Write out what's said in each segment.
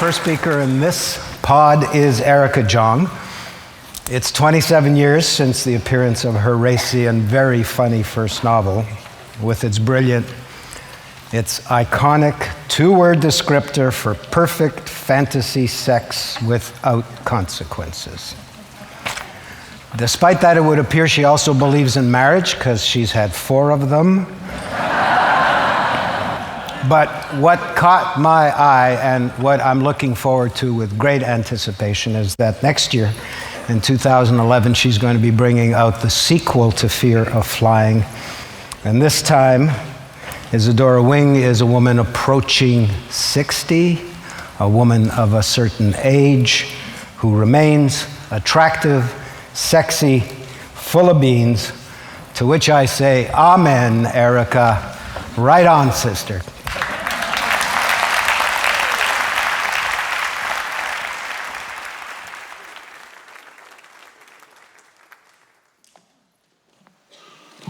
first speaker in this pod is Erica Jong. It's 27 years since the appearance of her racy and very funny first novel, with its brilliant, its iconic two-word descriptor for perfect fantasy sex without consequences. Despite that, it would appear she also believes in marriage, because she's had 4 of them. But what caught my eye and what I'm looking forward to with great anticipation is that next year, in 2011, she's going to be bringing out the sequel to Fear of Flying. And this time, Isadora Wing is a woman approaching 60, a woman of a certain age who remains attractive, sexy, full of beans, to which I say, amen, Erica. Right on, sister.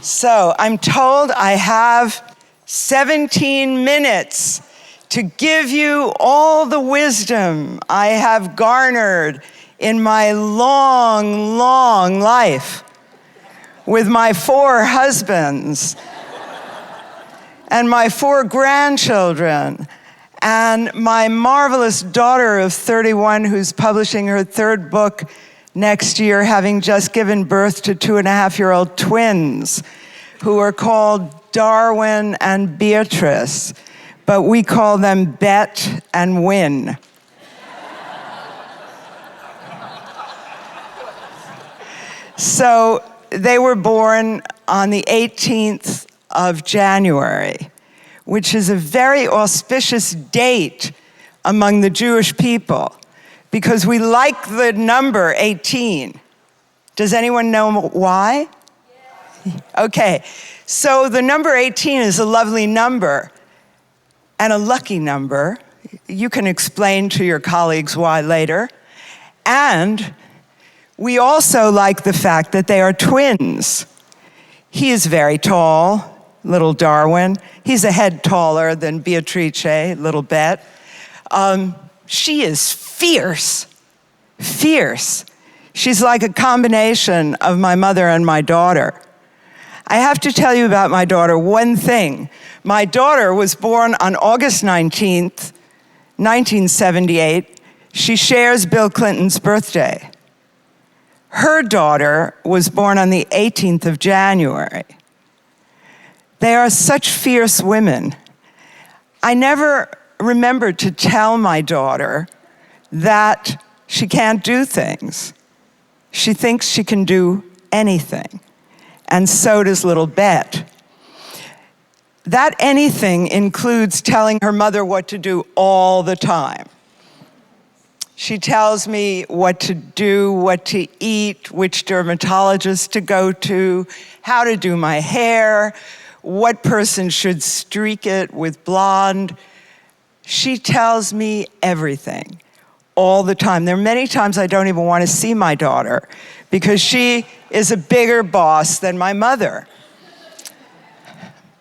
So I'm told I have 17 minutes to give you all the wisdom I have garnered in my long, long life with my 4 husbands and my 4 grandchildren and my marvelous daughter of 31 who's publishing her 3rd book next year, having just given birth to 2.5-year-old twins who are called Darwin and Beatrice, but we call them Bet and Win. So they were born on the 18th of January, which is a very auspicious date among the Jewish people, because we like the number 18. Does anyone know why? Okay, so the number 18 is a lovely number and a lucky number. You can explain to your colleagues why later. And we also like the fact that they are twins. He is very tall, little Darwin. He's a head taller than Beatrice, little Bet. She is fierce. She's like a combination of my mother and my daughter. I have to tell you about my daughter one thing. My daughter was born on August 19th, 1978. She shares Bill Clinton's birthday. Her daughter was born on the 18th of January. They are such fierce women. I never remembered to tell my daughter that she can't do things. She thinks she can do anything. And so does little Bet. That anything includes telling her mother what to do all the time. She tells me what to do, what to eat, which dermatologist to go to, how to do my hair, what person should streak it with blonde. She tells me everything all the time. There are many times I don't even want to see my daughter because she is a bigger boss than my mother,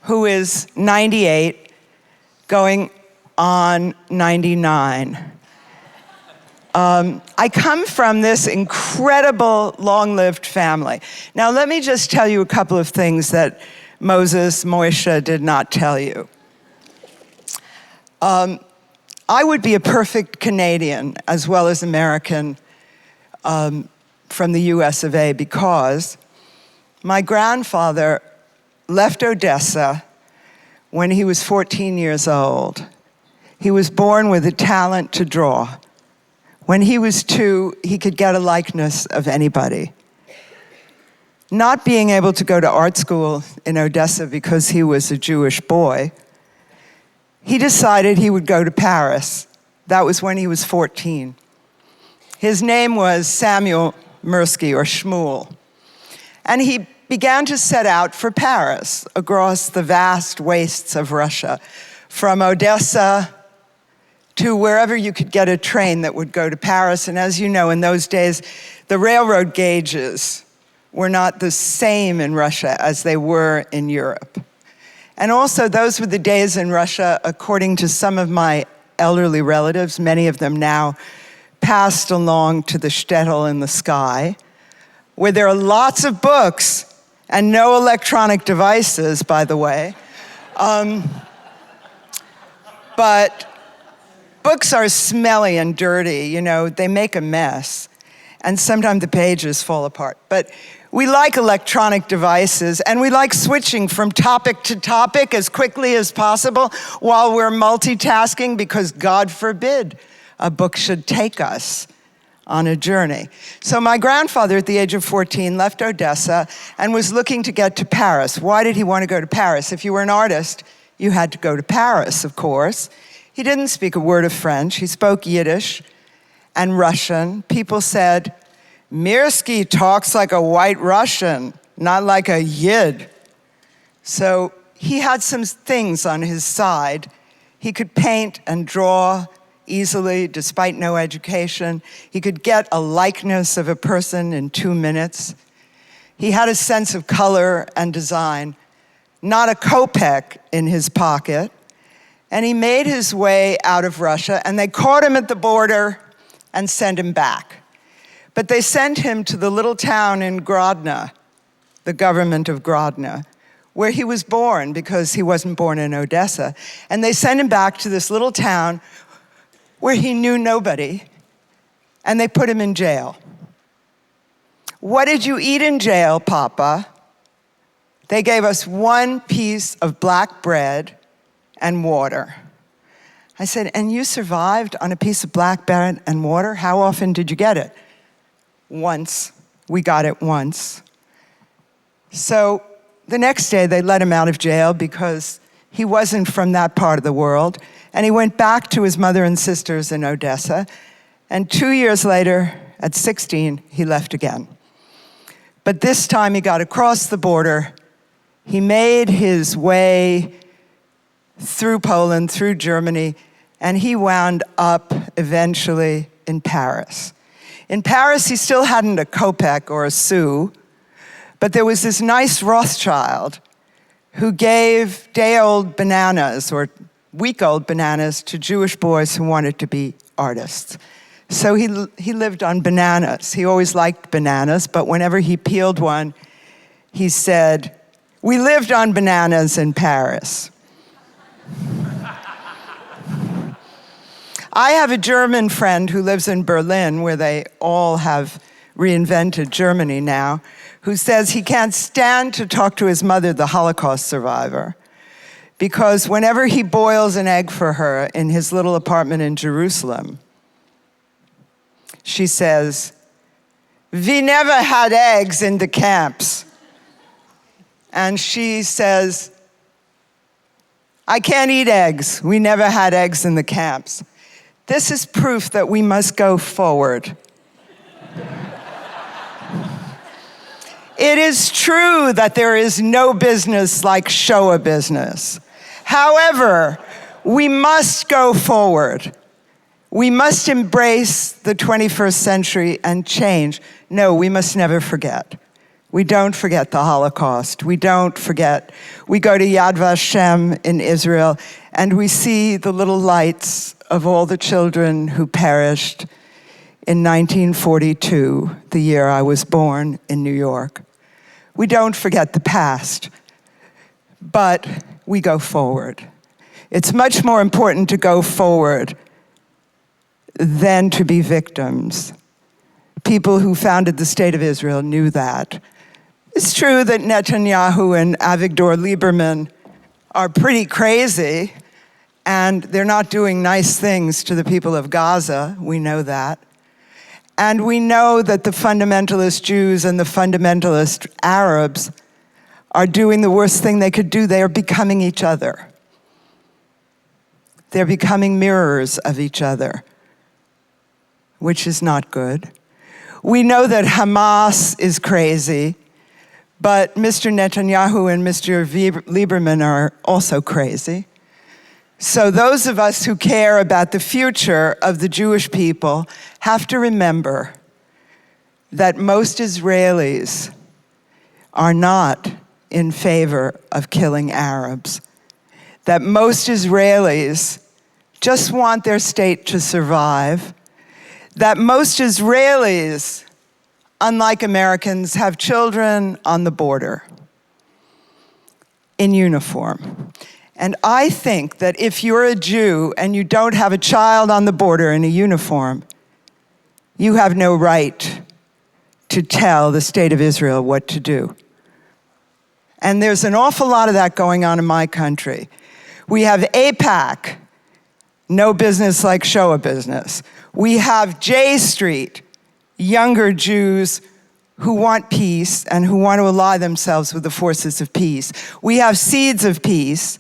who is 98, going on 99. I come from this incredible, long-lived family. Now, let me just tell you a couple of things that Moshe did not tell you. I would be a perfect Canadian as well as American from the US of A because my grandfather left Odessa when he was 14 years old. He was born with a talent to draw. When he was 2, he could get a likeness of anybody. Not being able to go to art school in Odessa because he was a Jewish boy, he decided he would go to Paris. That was when he was 14. His name was Samuel Mirsky, or Shmuel. And he began to set out for Paris across the vast wastes of Russia, from Odessa to wherever you could get a train that would go to Paris. And as you know, in those days, the railroad gauges were not the same in Russia as they were in Europe. And also, those were the days in Russia, according to some of my elderly relatives, many of them now passed along to the shtetl in the sky, where there are lots of books and no electronic devices, by the way. But books are smelly and dirty, they make a mess. And sometimes the pages fall apart. But we like electronic devices, and we like switching from topic to topic as quickly as possible while we're multitasking, because God forbid a book should take us on a journey. So my grandfather, at the age of 14, left Odessa and was looking to get to Paris. Why did he want to go to Paris? If you were an artist, you had to go to Paris, of course. He didn't speak a word of French. He spoke Yiddish and Russian. People said, Mirsky talks like a white Russian, not like a Yid. So he had some things on his side. He could paint and draw easily, despite no education. He could get a likeness of a person in 2 minutes. He had a sense of color and design, not a kopeck in his pocket. And he made his way out of Russia, and they caught him at the border and sent him back. But they sent him to the little town in Grodno, the government of Grodno, where he was born, because he wasn't born in Odessa. And they sent him back to this little town where he knew nobody, and they put him in jail. What did you eat in jail, Papa? They gave us 1 piece of black bread and water. I said, and you survived on a piece of black bread and water? How often did you get it? Once. We got it once. So the next day they let him out of jail because he wasn't from that part of the world. And he went back to his mother and sisters in Odessa. And 2 years later, at 16, he left again. But this time he got across the border. He made his way through Poland, through Germany, and he wound up eventually in Paris. In Paris, he still hadn't a kopeck or a sou, but there was this nice Rothschild who gave day-old bananas or week-old bananas to Jewish boys who wanted to be artists. So he lived on bananas. He always liked bananas, but whenever he peeled one, he said, "We lived on bananas in Paris." I have a German friend who lives in Berlin, where they all have reinvented Germany now, who says he can't stand to talk to his mother, the Holocaust survivor, because whenever he boils an egg for her in his little apartment in Jerusalem, she says, "We never had eggs in the camps." And she says, "I can't eat eggs. We never had eggs in the camps." This is proof that we must go forward. It is true that there is no business like show business. However, we must go forward. We must embrace the 21st century and change. No, we must never forget. We don't forget the Holocaust. We don't forget. We go to Yad Vashem in Israel, and we see the little lights of all the children who perished in 1942, the year I was born in New York. We don't forget the past, but we go forward. It's much more important to go forward than to be victims. People who founded the State of Israel knew that. It's true that Netanyahu and Avigdor Lieberman are pretty crazy, and they're not doing nice things to the people of Gaza. We know that. And we know that the fundamentalist Jews and the fundamentalist Arabs are doing the worst thing they could do. They are becoming each other. They're becoming mirrors of each other, which is not good. We know that Hamas is crazy, but Mr. Netanyahu and Mr. Lieberman are also crazy. So those of us who care about the future of the Jewish people have to remember that most Israelis are not in favor of killing Arabs, that most Israelis just want their state to survive, that most Israelis, unlike Americans, have children on the border in uniform. And I think that if you're a Jew and you don't have a child on the border in a uniform, you have no right to tell the state of Israel what to do. And there's an awful lot of that going on in my country. We have AIPAC, no business like show a business. We have J Street, younger Jews who want peace and who want to ally themselves with the forces of peace. We have Seeds of Peace,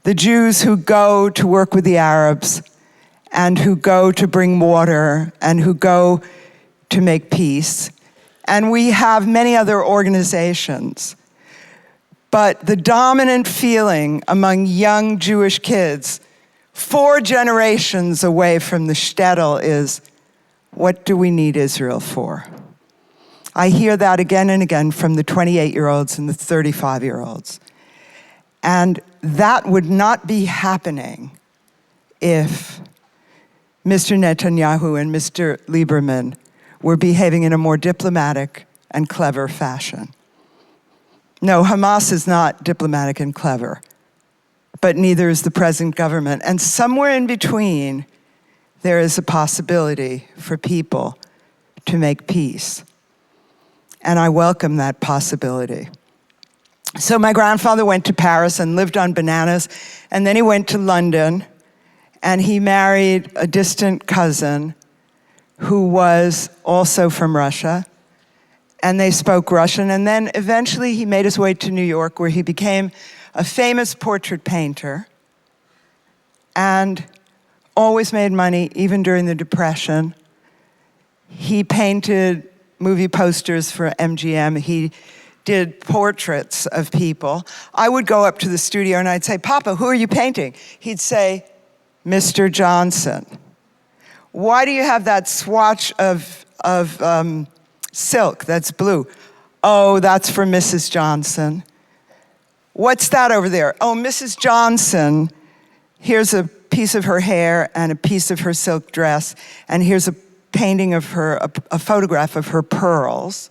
the Jews who go to work with the Arabs and who go to bring water and who go to make peace. And we have many other organizations. But the dominant feeling among young Jewish kids, 4 generations away from the shtetl, is, what do we need Israel for? I hear that again and again from the 28-year-olds and the 35-year-olds. And that would not be happening if Mr. Netanyahu and Mr. Lieberman were behaving in a more diplomatic and clever fashion. No, Hamas is not diplomatic and clever, but neither is the present government. And somewhere in between, there is a possibility for people to make peace. And I welcome that possibility. So my grandfather went to Paris and lived on bananas, and then he went to London, and he married a distant cousin who was also from Russia, and they spoke Russian. And then eventually he made his way to New York, where he became a famous portrait painter and always made money, even during the Depression. He painted movie posters for MGM. He did portraits of people. I would go up to the studio and I'd say, "Papa, who are you painting?" He'd say, "Mr. Johnson." "Why do you have that swatch of silk that's blue?" "Oh, that's for Mrs. Johnson." "What's that over there?" "Oh, Mrs. Johnson, here's a piece of her hair and a piece of her silk dress, and here's a painting of her, a photograph of her pearls."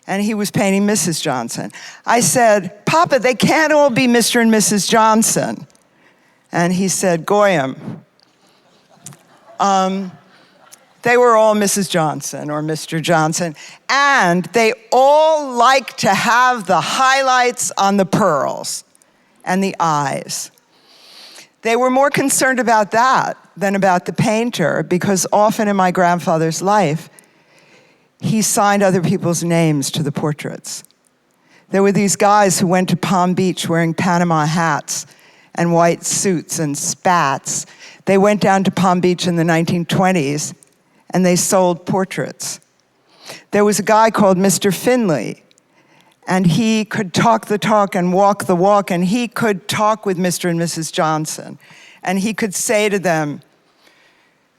And he was painting Mrs. Johnson. I said, "Papa, they can't all be Mr. and Mrs. Johnson." And he said, "Goyim, they were all Mrs. Johnson or Mr. Johnson, and they all like to have the highlights on the pearls and the eyes." They were more concerned about that than about the painter, because often in my grandfather's life, he signed other people's names to the portraits. There were these guys who went to Palm Beach wearing Panama hats and white suits and spats. They went down to Palm Beach in the 1920s, and they sold portraits. There was a guy called Mr. Finley, and he could talk the talk and walk the walk, and he could talk with Mr. and Mrs. Johnson. And he could say to them,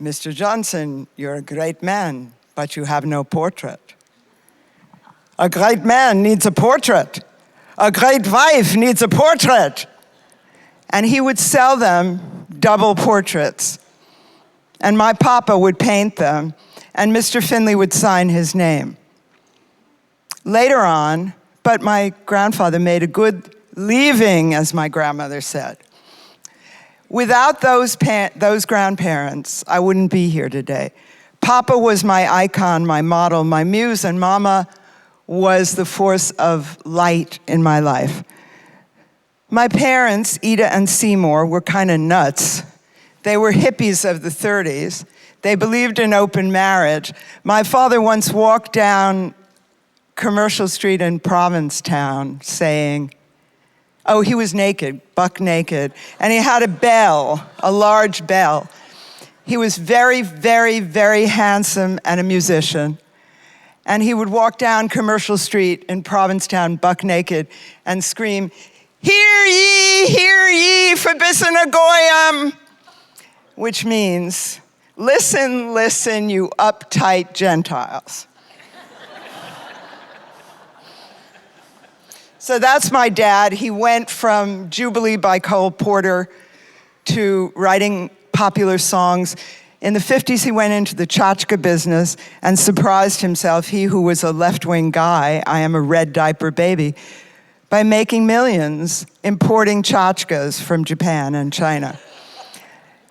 "Mr. Johnson, you're a great man, but you have no portrait. A great man needs a portrait. A great wife needs a portrait." And he would sell them double portraits. And my papa would paint them, and Mr. Finley would sign his name. Later on, but my grandfather made a good leaving, as my grandmother said. Without those grandparents, I wouldn't be here today. Papa was my icon, my model, my muse, and Mama was the force of light in my life. My parents, Ida and Seymour, were kind of nuts. They were hippies of the 30s. They believed in open marriage. My father once walked down Commercial Street in Provincetown saying, he was naked, buck naked, and he had a bell, a large bell. He was very, very, very handsome and a musician. And he would walk down Commercial Street in Provincetown, buck naked, and scream, hear ye, Forbidden Goyim, which means, listen, listen, you uptight Gentiles. So that's my dad. He went from Jubilee by Cole Porter to writing popular songs. In the 50s, he went into the tchotchke business and surprised himself, he who was a left-wing guy, I am a red diaper baby, by making millions importing tchotchkes from Japan and China.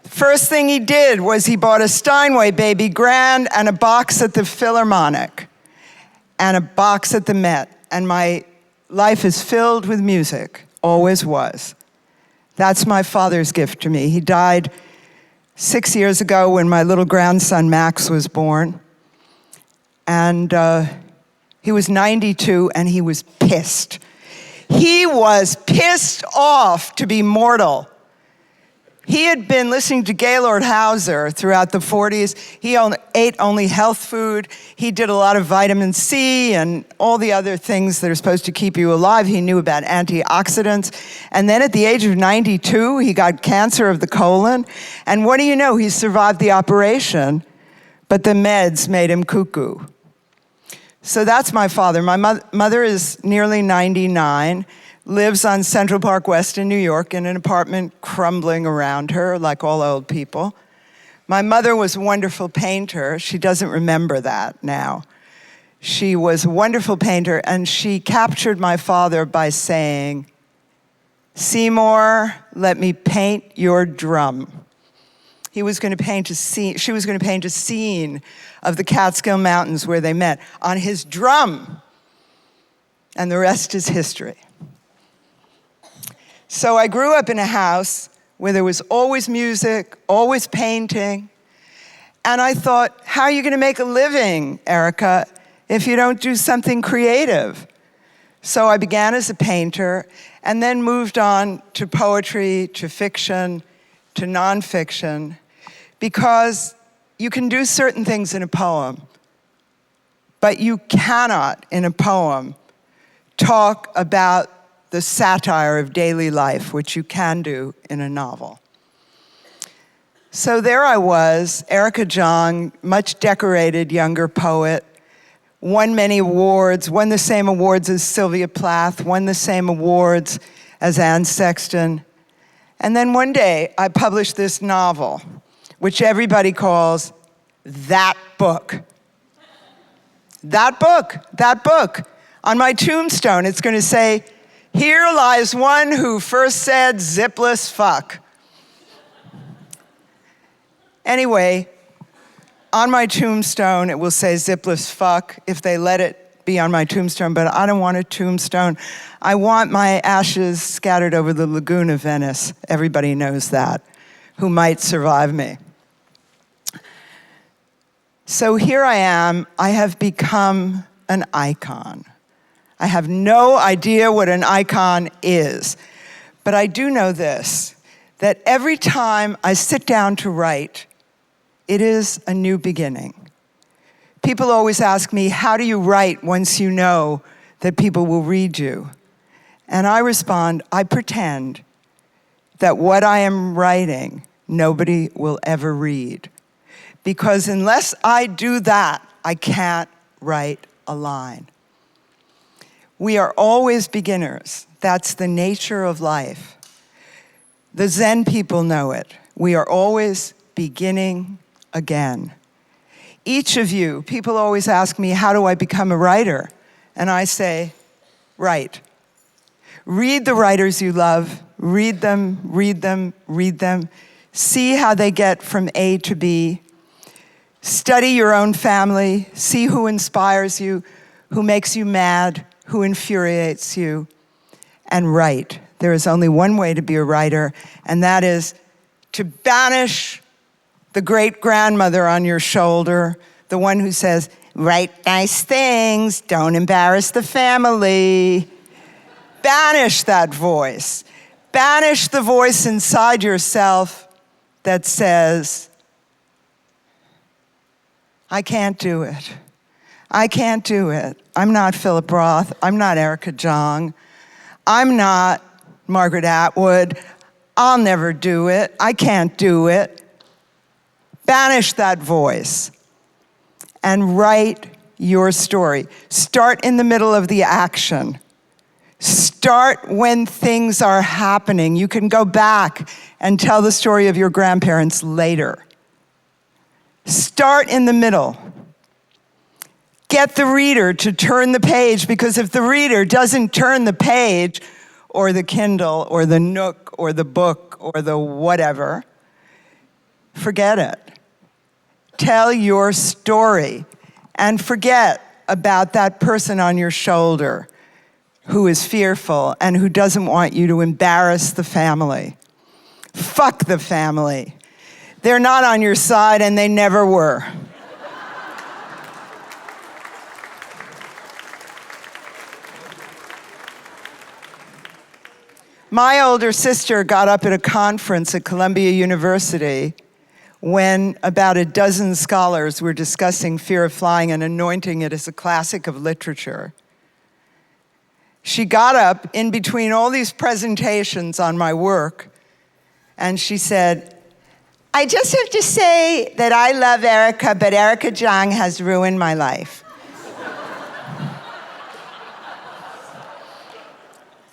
First thing he did was he bought a Steinway baby grand and a box at the Philharmonic and a box at the Met. And my life is filled with music, always was. That's my father's gift to me. He died 6 years ago when my little grandson Max was born. And he was 92 and he was pissed. He was pissed off to be mortal. He had been listening to Gaylord Hauser throughout the 40s. He ate only health food. He did a lot of vitamin C and all the other things that are supposed to keep you alive. He knew about antioxidants. And then at the age of 92, he got cancer of the colon. And what do you know? He survived the operation, but the meds made him cuckoo. So that's my father. My mother is nearly 99. Lives on Central Park West in New York in an apartment crumbling around her, like all old people. My mother was a wonderful painter. She doesn't remember that now. She was a wonderful painter, and she captured my father by saying, "Seymour, let me paint your drum." He was going to paint a scene, she was going to paint a scene of the Catskill Mountains where they met on his drum. And the rest is history. So I grew up in a house where there was always music, always painting. And I thought, how are you going to make a living, Erica, if you don't do something creative? So I began as a painter and then moved on to poetry, to fiction, to nonfiction, because you can do certain things in a poem, but you cannot, in a poem, talk about the satire of daily life, which you can do in a novel. So there I was, Erica Jong, much decorated younger poet, won many awards, won the same awards as Sylvia Plath, won the same awards as Anne Sexton. And then one day I published this novel, which everybody calls that book. That book. On my tombstone, it's going to say, "Here lies one who first said zipless fuck." Anyway, on my tombstone, it will say zipless fuck if they let it be on my tombstone, but I don't want a tombstone. I want my ashes scattered over the lagoon of Venice. Everybody knows that, who might survive me. So here I am. I have become an icon. I have no idea what an icon is, but I do know this, that every time I sit down to write, it is a new beginning. People always ask me, how do you write once you know that people will read you? And I respond, I pretend that what I am writing, nobody will ever read. Because unless I do that, I can't write a line. We are always beginners. That's the nature of life. The Zen people know it. We are always beginning again. Each of you, people always ask me, how do I become a writer? And I say, write. Read the writers you love. Read them, read them, read them. See how they get from A to B. Study your own family. See who inspires you, who makes you mad, who infuriates you, and write. There is only one way to be a writer, and that is to banish the great-grandmother on your shoulder, the one who says, write nice things, don't embarrass the family. Banish that voice. Banish the voice inside yourself that says, I can't do it. I can't do it. I'm not Philip Roth. I'm not Erica Jong. I'm not Margaret Atwood. I'll never do it. I can't do it. Banish that voice and write your story. Start in the middle of the action. Start when things are happening. You can go back and tell the story of your grandparents later. Start in the middle. Get the reader to turn the page, because if the reader doesn't turn the page, or the Kindle, or the Nook, or the book, or the whatever, forget it. Tell your story and forget about that person on your shoulder who is fearful and who doesn't want you to embarrass the family. Fuck the family. They're not on your side and they never were. My older sister got up at a conference at Columbia University when about a dozen scholars were discussing fear of flying and anointing it as a classic of literature. She got up in between all these presentations on my work, and she said, "I just have to say that I love Erica, but Erica Jong has ruined my life."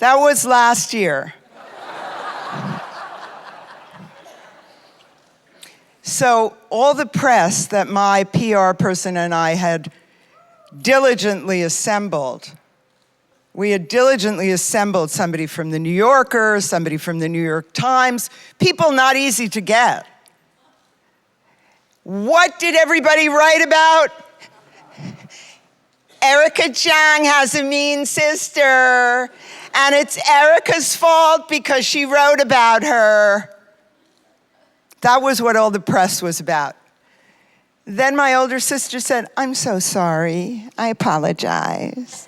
That was last year. So all the press that my PR person and I had diligently assembled, we had diligently assembled somebody from the New Yorker, somebody from the New York Times, people not easy to get. What did everybody write about? Erica Jong has a mean sister, and it's Erica's fault because she wrote about her. That was what all the press was about. Then my older sister said, "I'm so sorry. I apologize.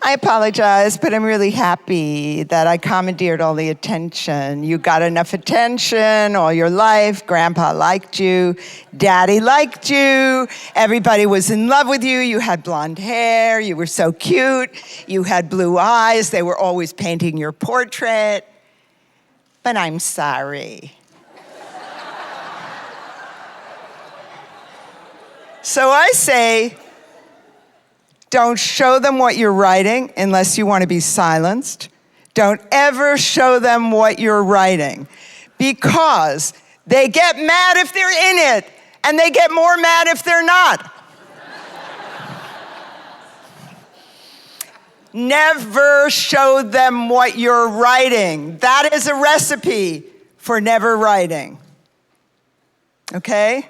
I apologize, but I'm really happy that I commandeered all the attention. You got enough attention all your life. Grandpa liked you. Daddy liked you. Everybody was in love with you. You had blonde hair. You were so cute. You had blue eyes. They were always painting your portrait. But I'm sorry." So I say, don't show them what you're writing unless you want to be silenced. Don't ever show them what you're writing, because they get mad if they're in it, and they get more mad if they're not. Never show them what you're writing. That is a recipe for never writing. Okay?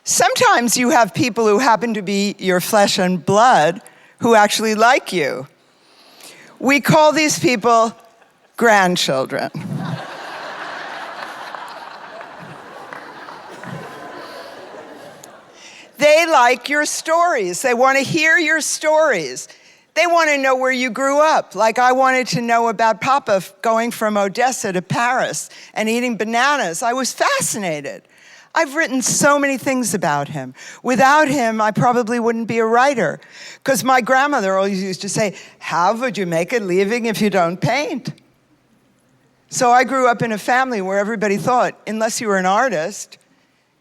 Sometimes you have people who happen to be your flesh and blood who actually like you. We call these people grandchildren. They like your stories. They want to hear your stories. They want to know where you grew up. Like I wanted to know about Papa going from Odessa to Paris and eating bananas. I was fascinated. I've written so many things about him. Without him, I probably wouldn't be a writer, because my grandmother always used to say, "How would you make a living if you don't paint?" So I grew up in a family where everybody thought, unless you were an artist,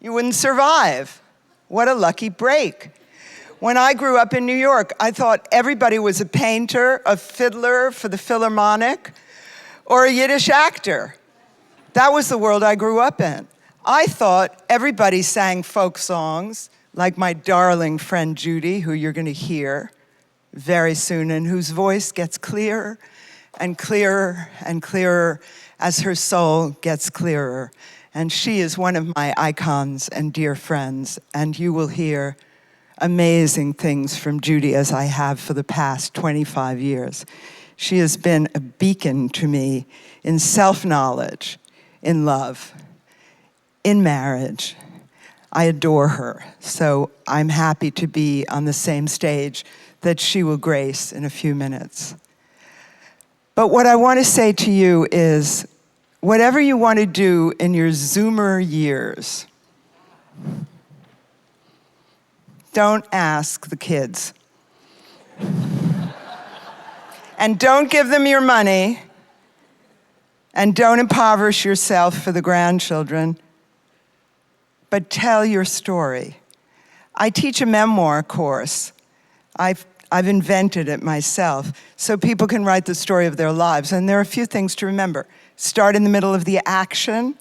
you wouldn't survive. What a lucky break. When I grew up in New York, I thought everybody was a painter, a fiddler for the Philharmonic, or a Yiddish actor. That was the world I grew up in. I thought everybody sang folk songs, like my darling friend Judy, who you're going to hear very soon, and whose voice gets clearer and clearer and clearer as her soul gets clearer. And she is one of my icons and dear friends, and you will hear amazing things from Judy, as I have for the past 25 years. She has been a beacon to me in self-knowledge, in love, in marriage. I adore her, so I'm happy to be on the same stage that she will grace in a few minutes. But what I want to say to you is, whatever you want to do in your Zoomer years, don't ask the kids. And don't give them your money, and don't impoverish yourself for the grandchildren. But tell your story. I teach a memoir course. I've invented it myself, so people can write the story of their lives. And there are a few things to remember. Start in the middle of the action.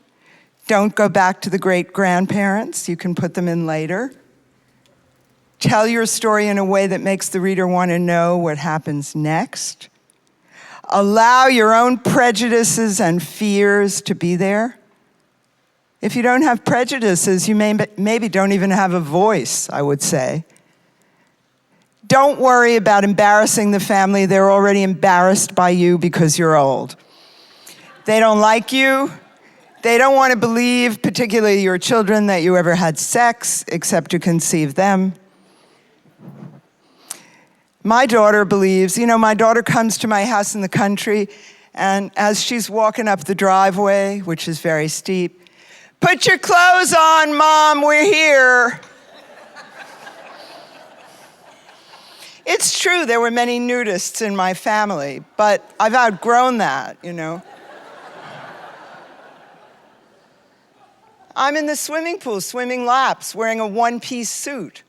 Don't go back to the great-grandparents. You can put them in later. Tell your story in a way that makes the reader want to know what happens next. Allow your own prejudices and fears to be there. If you don't have prejudices, you maybe don't even have a voice, I would say. Don't worry about embarrassing the family. They're already embarrassed by you because you're old. They don't like you. They don't want to believe, particularly your children, that you ever had sex except to conceive them. My daughter believes, my daughter comes to my house in the country, and as she's walking up the driveway, which is very steep, "Put your clothes on, Mom, we're here." It's true, there were many nudists in my family, but I've outgrown that, I'm in the swimming pool, swimming laps, wearing a one-piece suit.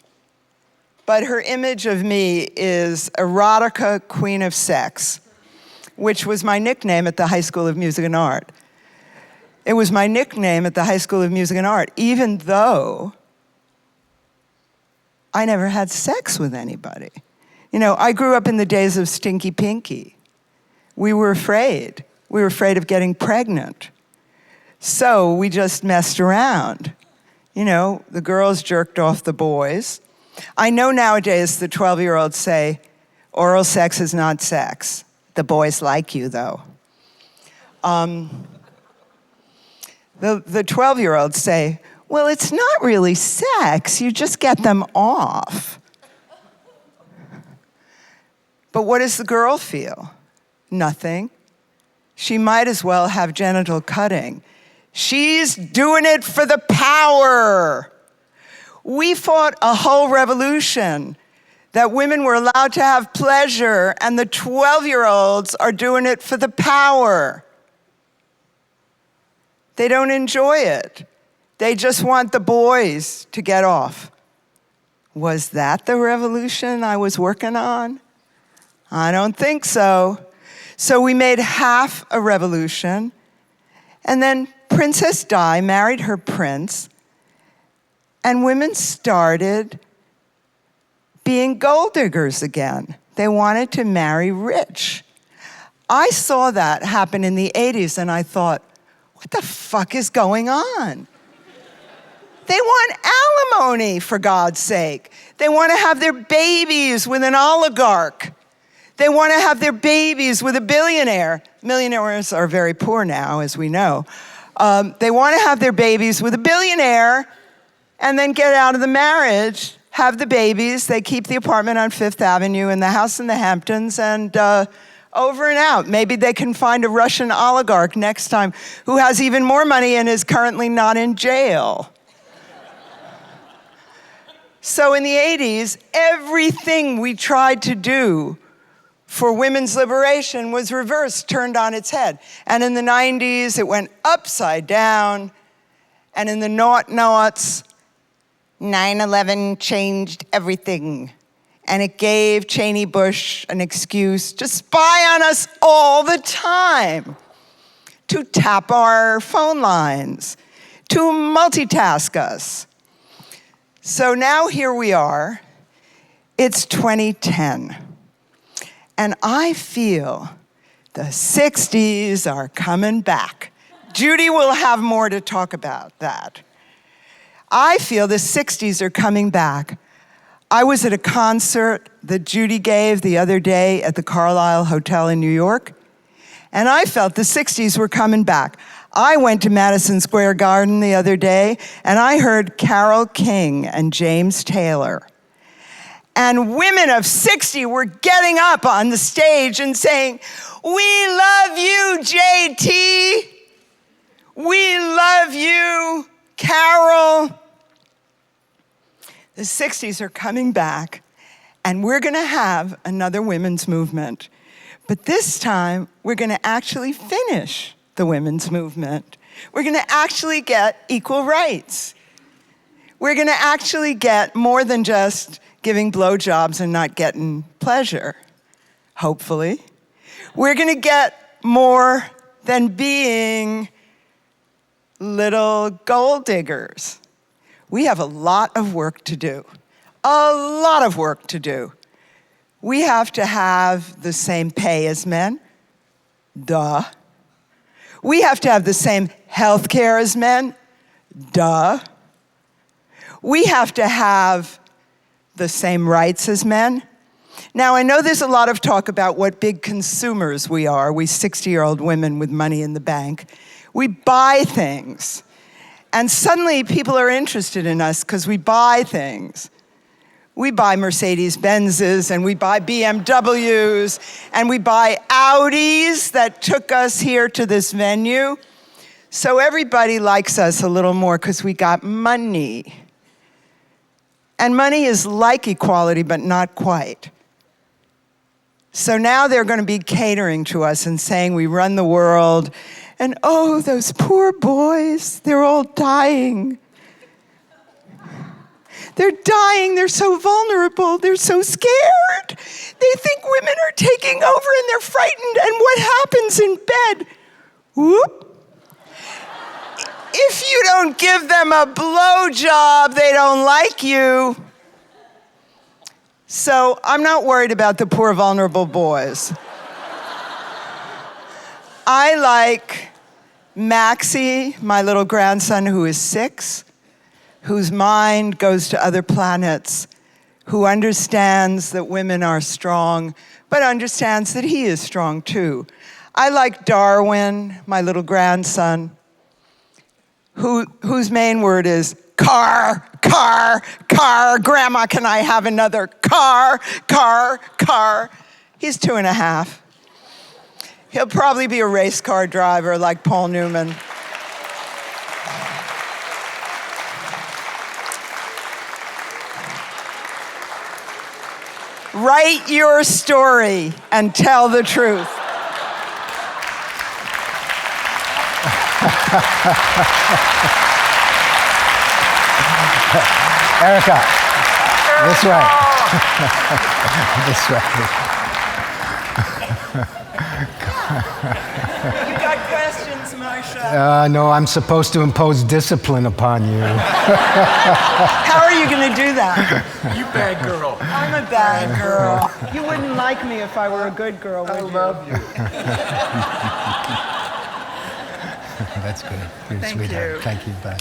But her image of me is erotica queen of sex, which was my nickname at the High School of Music and Art. It was my nickname at the High School of Music and Art, even though I never had sex with anybody. I grew up in the days of Stinky Pinky. We were afraid. We were afraid of getting pregnant. So we just messed around. The girls jerked off the boys. I know nowadays the 12-year-olds say, oral sex is not sex. The boys like you, though. The 12-year-olds say, well, it's not really sex. You just get them off. But what does the girl feel? Nothing. She might as well have genital cutting. She's doing it for the power. We fought a whole revolution that women were allowed to have pleasure, and the 12-year-olds are doing it for the power. They don't enjoy it. They just want the boys to get off. Was that the revolution I was working on? I don't think so. So we made half a revolution, and then Princess Di married her prince, and women started being gold diggers again. They wanted to marry rich. I saw that happen in the 80s, and I thought, what the fuck is going on? They want alimony, for God's sake. They want to have their babies with an oligarch. They want to have their babies with a billionaire. Millionaires are very poor now, as we know. They want to have their babies with a billionaire and then get out of the marriage, have the babies. They keep the apartment on Fifth Avenue and the house in the Hamptons, and over and out. Maybe they can find a Russian oligarch next time who has even more money and is currently not in jail. So in the 80s, everything we tried to do for women's liberation was reversed, turned on its head. And in the 90s, it went upside down. And in the noughts, 9/11 changed everything. And it gave Cheney Bush an excuse to spy on us all the time, to tap our phone lines, to multitask us. So now here we are. It's 2010. And I feel the 60s are coming back. Judy will have more to talk about that. I feel the 60s are coming back. I was at a concert that Judy gave the other day at the Carlisle Hotel in New York, and I felt the 60s were coming back. I went to Madison Square Garden the other day, and I heard Carole King and James Taylor. And women of 60 were getting up on the stage and saying, "We love you, JT. We love you, Carol." The 60s are coming back, and we're going to have another women's movement. But this time, we're going to actually finish the women's movement. We're going to actually get equal rights. We're going to actually get more than just giving blowjobs and not getting pleasure, hopefully. We're going to get more than being little gold diggers. We have a lot of work to do. A lot of work to do. We have to have the same pay as men. Duh. We have to have the same health care as men. Duh. We have to have the same rights as men. Now, I know there's a lot of talk about what big consumers we are, we 60-year-old women with money in the bank. We buy things. And suddenly people are interested in us because we buy things. We buy Mercedes-Benzes, and we buy BMWs, and we buy Audis that took us here to this venue. So everybody likes us a little more because we got money. And money is like equality, but not quite. So now they're going to be catering to us and saying we run the world. And oh, those poor boys, they're all dying. They're dying, they're so vulnerable, they're so scared. They think women are taking over and they're frightened. And what happens in bed? Whoop. If you don't give them a blowjob, they don't like you. So I'm not worried about the poor, vulnerable boys. I like Maxie, my little grandson who is 6, whose mind goes to other planets, who understands that women are strong, but understands that he is strong too. I like Darwin, my little grandson, whose main word is car, car, car. Grandma, can I have another car, car, car? He's 2.5. He'll probably be a race car driver like Paul Newman. Write your story and tell the truth. Erica, this way. This way. You got questions, Marsha? No, I'm supposed to impose discipline upon you. How are you going to do that? You bad girl. I'm a bad girl. You wouldn't like me if I were a good girl, would you? I love you. That's good. You're a Thank sweetheart. you. Thank you, bye.